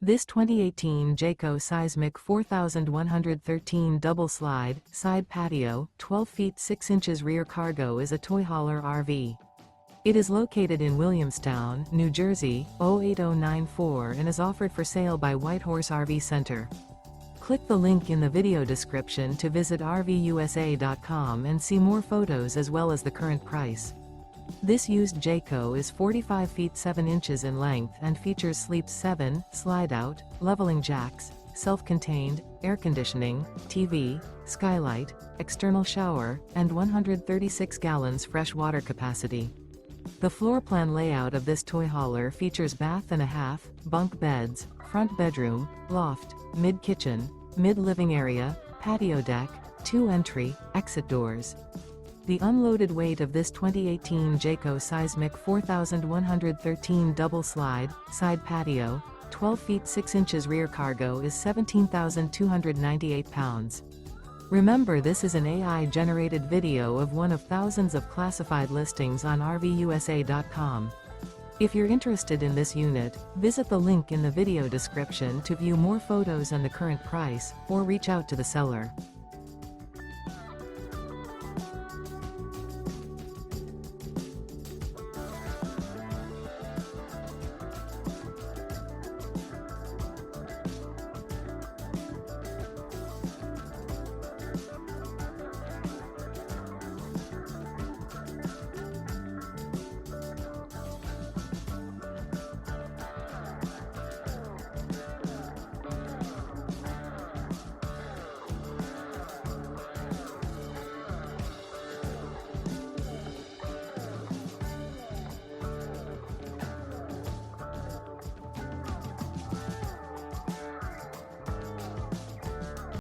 This 2018 Jayco Seismic 4113 double slide, side patio, 12 feet 6 inches rear cargo is a toy hauler RV. It is located in Williamstown, New Jersey, 08094 and is offered for sale by Whitehorse RV Center. Click the link in the video description to visit RVUSA.com and see more photos as well as the current price. This used Jayco is 45 feet 7 inches in length and features Sleeps 7, Slideout, leveling jacks, self-contained, air conditioning, TV, Skylight, external shower, and 136 gallons fresh water capacity. The floor plan layout of this toy hauler features bath and a half, bunk beds, front bedroom, loft, mid-kitchen, mid-living area, patio deck, 2 entry, exit doors. The unloaded weight of this 2018 Jayco Seismic 4113 double slide, side patio, 12 feet 6 inches rear cargo is 17,298 pounds. Remember, this is an AI-generated video of one of thousands of classified listings on RVUSA.com. If you're interested in this unit, visit the link in the video description to view more photos and the current price, or reach out to the seller.